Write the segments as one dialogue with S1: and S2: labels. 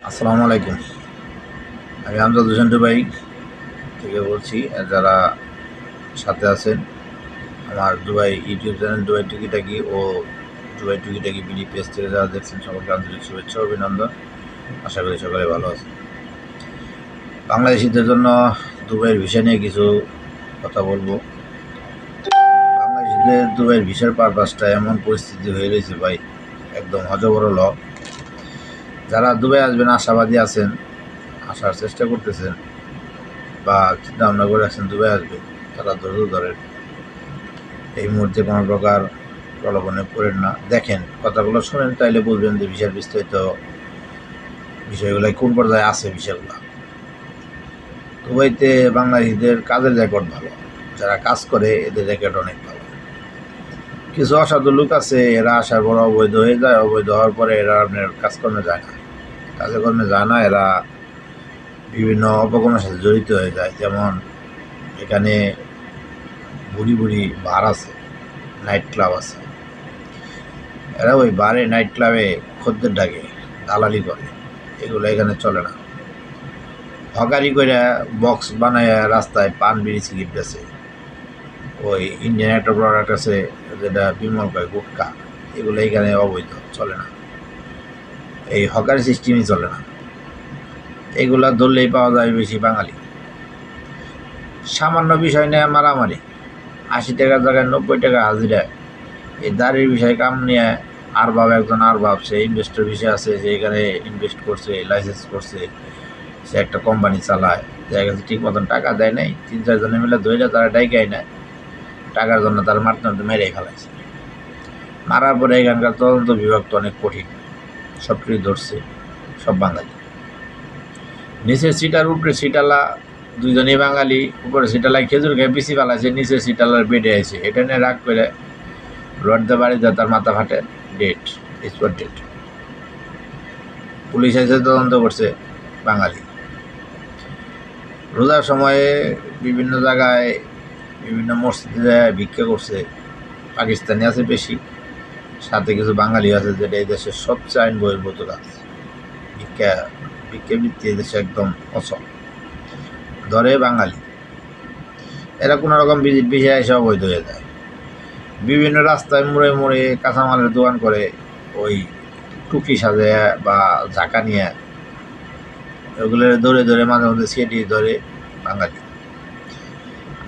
S1: আসসালামু আলাইকুম। আমি আমজাদ হোসেন দুবাই থেকে বলছি। যারা সাথে আছেন আমার দুবাই ইউটিউব চ্যানেল দুবাই টুকিটাকি ও দুবাই টুকিটাকি বিডি পেজ থেকে যারা দেখছেন সকলকে আন্তরিক শুভেচ্ছা ও অভিনন্দন। আশা করি সকলে ভালো আছে। বাংলাদেশিদের জন্য দুবাইয়ের ভিসা নিয়ে কিছু কথা বলবো। বাংলাদেশিদের দুবাইয়ের ভিসার পারপাসটা এমন পরিস্থিতি হয়ে রয়েছে ভাই, একদম হজবরল। যারা দুবাই আসবেন আশাবাদী আছেন, আসার চেষ্টা করতেছেন বা চিন্তা ভাবনা করে রাখছেন দুবাই আসবে, তারা ধৈর্য ধরেন। এই মুহূর্তে কোনো প্রকার প্রলোভনে পড়েন না। দেখেন, কথাগুলো শোনেন, তাইলে বুঝবেন যে ভিসার বিস্তারিত বিষয়গুলো কোন পর্যায়ে আছে। বিষয়গুলো দুবাইতে বাংলাদেশিদের কাজের রেকর্ড ভালো, যারা কাজ করে এদের রেকর্ড অনেক ভালো। কিছু অসাধু লোক আছে, এরা আসার পর অবৈধ হয়ে যায়, অবৈধ হওয়ার পরে এরা আপনার কাজকর্মে যায় না, কাজে কর্মে যায় না, এরা বিভিন্ন অপকর্মের সাথে জড়িত হয়ে যায়। যেমন এখানে বুড়ি বুড়ি বার আছে, নাইট ক্লাব আছে, এরা ওই বারে নাইট ক্লাবে খদ্দের ডাকে, দালালি করে, এগুলো এখানে চলে না। হকারি করে বক্স বানায় রাস্তায় পান বিড়ি সিগারেট বেছে। ওই ইন্ডিয়ান একটা প্রোডাক্ট আছে যেটা বিমল কয় গুটকা, এগুলো এখানে অবৈধ, চলে না। এই হকারি সিস্টেমই চলে না। এগুলা ধরলেই পাওয়া যায় বেশি বাঙালি। সামান্য বিষয় নেয় মারামারি, 80 টাকার জায়গায় 90 টাকা হাজিরা। এই দাঁড়ির বিষয় কাম নিয়ে একজন সে ইনভেস্টর বিষয় আছে, সে এখানে ইনভেস্ট করছে, লাইসেন্স করছে, সে একটা কোম্পানি চালায়, দেখা গেছে ঠিক মতন টাকা দেয় নাই, 3-4 জনে মিলে ধরে তারা ডাইকাই নেয়, টাকার জন্য তারা মারতে মারতে মেরেই ফেলাইছে। মারার পরে এখানকার তদন্ত বিভাগ তো অনেক কঠিন, সব কিছু ধরছে, সব বাঙালি। নিচের সিটার উপরে সিটালা দুইজনই বাঙালি, উপরে সিটালায় খেজুর খেয়ে পিসি ফেলাইছে, নিচের সিটালার বেডে আছে, এটা নিয়ে রাগ করে রড দিয়ে বাড়ি দেয়, তার মাথা ফাটে, ডেট, স্পট ডেট। পুলিশ এসে তদন্ত করছে, বাঙালি। রোজার সময়ে বিভিন্ন জায়গায় বিভিন্ন মসজিদে ভিক্ষা করছে, পাকিস্তানি আছে বেশি, সাথে কিছু বাঙালি আছে, যেটা এই দেশের সবচেয়ে আইন বহির্ভূত কাজ। ভিক্ষাবৃত্তি এদেশে একদম অচল, ধরে বাঙালি। এরা কোনো রকম ভিজিট ভিসা এসে অবৈধ হয়ে যায়। বিভিন্ন রাস্তায় মোড়ে মোড়ে কাঁচামালের দোকান করে, ওই টুকি সাজে বা ঝাঁকা নিয়ে ওগুলো ধরে ধরে মাঝে মধ্যে সিএটি ধরে বাঙালি।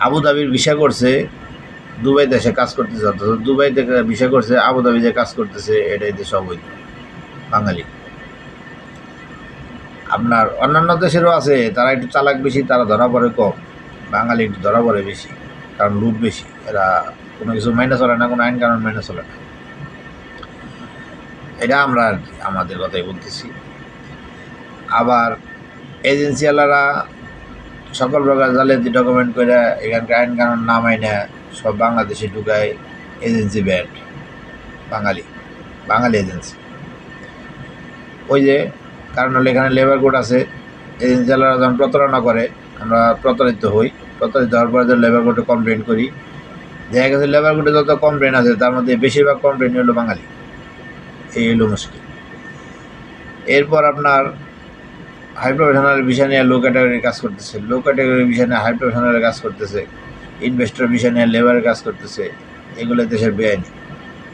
S1: আবুধাবির ভিসা করছে, দুবাই দেশে কাজ করতেছে, অথচ দুবাই থেকে ভিসা করছে, আবুধাবি যে কাজ করতেছে, এটাই দেশে অবৈধ, বাঙালি। আপনার অন্যান্য দেশেরও আছে, তারা একটু চালাক বেশি, তারা ধরা পড়ে কম, বাঙালি একটু ধরা পড়ে বেশি, কারণ লুট বেশি। এরা কোনো কিছু মেনে চলে না, কোনো আইন কানুন মেনে চলে না। এটা আমরা আর কি আমাদের কথাই বলতেছি। আবার এজেন্সিওয়ালারা সকল প্রকার জালিয়াতি ডকুমেন্ট করে এখানকার আইন কানুন না মাইনে সব বাংলাদেশে ঢুকায়। এজেন্সি ব্যাড, বাঙালি এজেন্সি। ওই যে কারণ হলে এখানে লেবার কোড আছে, এজেন্সিওয়ালারা যখন প্রতারণা করে, আমরা প্রতারিত হই, প্রতারিত হওয়ার পরে লেবার কোর্টে কমপ্লেন করি, দেখা গেছে লেবার কোর্টে যত কমপ্লেন আছে তার মধ্যে বেশিরভাগ কমপ্লেন হলো বাঙালি। এই হলো মুশকিল। এরপর আপনার হাই প্রফেশনাল ভিসা নিয়ে লো ক্যাটাগরির কাজ করতেছে, লো ক্যাটাগরির ভিসা নিয়ে হাই প্রফেশনালের কাজ করতেছে, ইনভেস্টর ভিসা নিয়ে লেবারের কাজ করতেছে। এগুলো দেশের বেআইনি,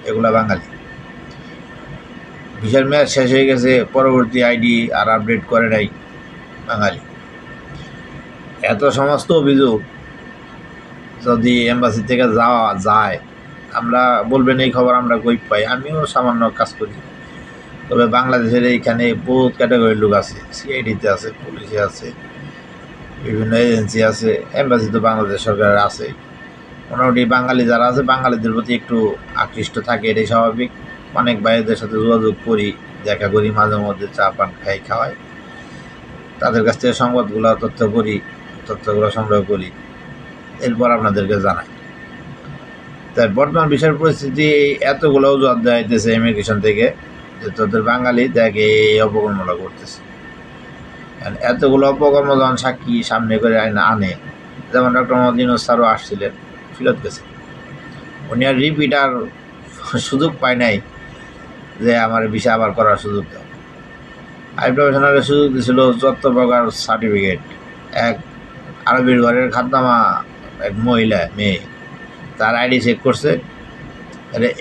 S1: এগুলা বাঙালি। ভিসার মেয়াদ শেষ হয়ে গেছে, পরবর্তী আইডি আর আপডেট করে নাই, বাঙালি। এত সমস্ত অভিযোগ যদি এম্বাসি থেকে যাওয়া যায়, আমরা বলবেন এই খবর আমরা কই পাই। আমিও সামান্য কাজ করি, তবে বাংলাদেশের এইখানে বহুত ক্যাটাগরির লোক আছে, সিআইডিতে আছে, পুলিশে আছে, বিভিন্ন এজেন্সি আছে, এম্বাসি তো বাংলাদেশ সরকারের আছে। মোটামুটি বাঙালি যারা আছে, বাঙালিদের প্রতি একটু আকৃষ্ট থাকে, এটাই স্বাভাবিক। অনেক ভাইদের সাথে যোগাযোগ করি, দেখা করি, মাঝে মধ্যে চা পান খাওয়াই, তাদের কাছ থেকে সংবাদগুলো তথ্যগুলো সংগ্রহ করি, এরপর আপনাদেরকে জানাই। তাই বর্তমান বিষয়ের পরিস্থিতি এতগুলো অজুহাত দেওয়া হইতেছে ইমিগ্রেশন থেকে, যে তোদের বাঙালি দেখে এই অপকর্মগুলো করতেছে। এতগুলো অপকর্ম যখন সাক্ষী সামনে করে আনে, যেমন ডক্টর মোহাম্মদ ইউনূস স্যারও আসছিলেন, ফিরত গেছে, উনি আর রিপিট আর সুযোগ পায় নাই যে আমার বিষয় আবার করার সুযোগ দাও। হাই প্রফেশনালের সুযোগ দিয়েছিল 74 প্রকার সার্টিফিকেট। এক আরবির ঘরের খাদ্দামা এক মহিলা মেয়ে, তার আইডি চেক করছে,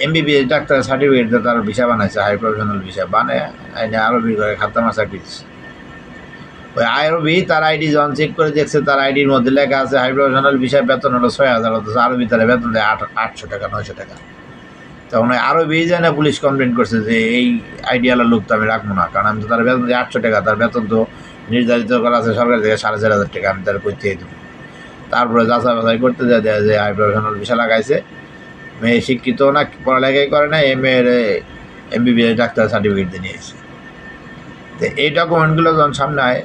S1: এমবিবিএস ডাক্তারের সার্টিফিকেট দিয়ে তার ভিসা বানাইছে, হাই প্রফেশনাল ভিসা বানায় আইনে আরবির ঘরের খাদ্দামা চাকরি দিচ্ছে। ওই আরবি তার আইডি যখন চেক করে দেখছে, তার আইডির মধ্যে লেখা আছে হাই প্রফেশনাল ভিসা বেতন হলো 6000, অথচ আরবি তারা বেতন দেয় 800 টাকা 900 টাকা। তখন ওই আরবি জানে পুলিশ কমপ্লেন করছে যে এই আইডিয়ালার লোক তো আমি রাখবো না, কারণ আমি তো তার বেতন দিই 800 টাকা, তার বেতন তো নির্ধারিত করা আছে সরকার থেকে 4500 টাকা, আমি তার করতে দেবো। তারপরে যাচাই বাছাই করতে যায় দেয় যে হাই প্রফেশনাল ভিসা লাগাইছে, মেয়ে শিক্ষিত না, পড়ালেখাই করে না, মেয়ের এমবিবিএস ডাক্তার সার্টিফিকেট দিয়ে নিয়েছে। তো এই ডকুমেন্টগুলো যখন সামনে আয়,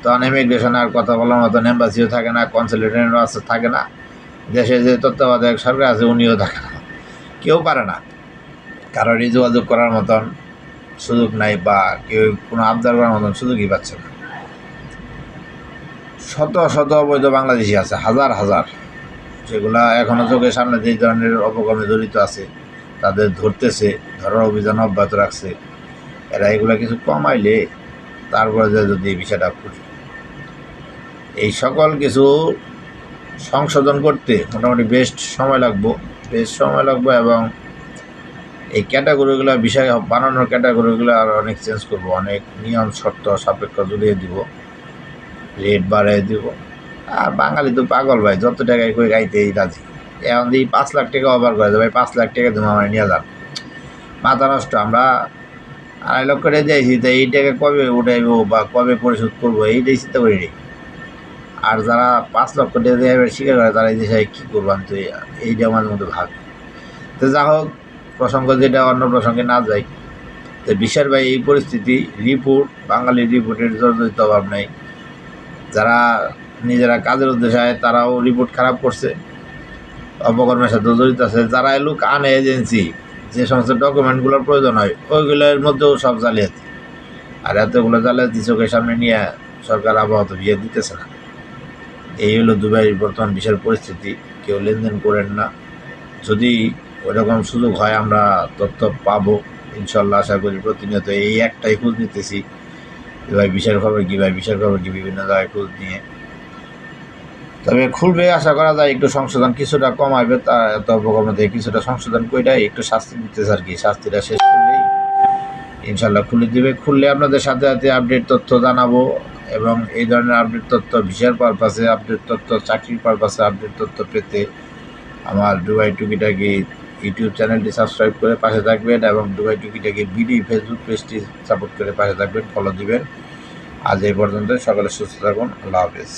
S1: তখন ইমিগ্রেশন আর কথা বলার মতন এম্বাসিও থাকে না, কনসালটেন্টও আছে থাকে না, দেশে যে তত্ত্বাবধায়ক সরকার আছে উনিও থাকে না, কেউ পারে না, কারোরই যোগাযোগ করার মতন সুযোগ নাই, বা কেউ কোনো আবদার করার মতন সুযোগই পাচ্ছে না। শত শত অবৈধ বাংলাদেশি আছে, হাজার হাজার, সেগুলা এখনও চোখের সামনে যে ধরনের অপকর্মে জড়িত আছে তাদের ধরতেছে, ধরার অভিযান অব্যাহত রাখছে। এরা এগুলা কিছু কমাইলে তারপরে যদি এই বিষয়টা খুঁজে, এই সকল কিছু সংশোধন করতে মোটামুটি বেশ সময় লাগবো, এবং এই ক্যাটাগরিগুলো বিষয় বানানোর ক্যাটাগরিগুলো আর অনেক চেঞ্জ করবো, অনেক নিয়ম শর্ত সাপেক্ষ জুড়িয়ে দিব, রেট বাড়িয়ে দিব। আর বাঙালি তো পাগল ভাই, যত টাকায় করে গাইতেই রাজি। এখন দিয়ে 5 লাখ টাকা অফার করে ভাই, 5 লাখ টাকা তুমি আমার নিয়ে যান, মাথা নষ্ট। আমরা 2.5 লক্ষ টাকা দিয়েছি, তো এই টাকা কবে উঠাইবো বা কবে পরিশোধ করবো এইটাই চিন্তা করি নি। আর যারা 5 লক্ষ টাকা দিয়ে এবার স্বীকার করে, তারা এই দেশে কী করবো আমি তো এইটা আমার মধ্যে ভাবি। তো যা হোক, প্রসঙ্গ যেটা অন্য প্রসঙ্গে না যাই, তো বিশ্বের ভাই এই পরিস্থিতি, রিপোর্ট বাঙালির রিপোর্টের জর্জরিত অভাব নেই। যারা নিজেরা কাজের উদ্দেশ্যে আয় তারাও রিপোর্ট খারাপ করছে, অপকর্মের সাথে জড়িত আছে। যারা লোক আনে এজেন্সি, যে সমস্ত ডকুমেন্টগুলোর প্রয়োজন হয় ওইগুলোর মধ্যেও সব জালিয়াতি, আর এতগুলো জালিয়াতি চোখের সামনে নিয়ে সরকার আবহাওয়া বিয়ে দিতেছে না। এই হলো দুবাইয়ের বর্তমান বিশ্বের পরিস্থিতি। কেউ লেনদেন করেন না, যদি ওইরকম সুযোগ হয় আমরা তথ্য পাবো ইনশাল্লাহ, আশা করি। প্রতিনিয়ত এই একটাই খোঁজ নিতেছি যে ভাই বিশ্বের খবর কী, বিভিন্ন জায়গায় খোঁজ নিয়ে, তবে খুলবে আশা করা যায়। একটু সংশোধন কিছুটা কমাইবে, তা এত অপকর্ম থেকে কিছুটা সংশোধন করে একটু শাস্তি দিতেছে আর কি। শাস্তিটা শেষ করলেই ইনশাল্লাহ খুলে দিবে। খুললে আপনাদের সাথে সাথে আপডেট তথ্য জানাবো, এবং এই ধরনের আপডেট তথ্য ভিসার পারপাসে, আপডেট তথ্য চাকরির পারপাসে আপডেট তথ্য পেতে আমার দুবাই টুকিটাকি ইউটিউব চ্যানেলটি সাবস্ক্রাইব করে পাশে থাকবেন, এবং দুবাই টুকিটাকি বিডি ফেসবুক পেজটি সাপোর্ট করে পাশে থাকবেন, ফলো দিবেন। আজ এই পর্যন্ত, সকালে সুস্থ থাকুন, আল্লাহ হাফেজ।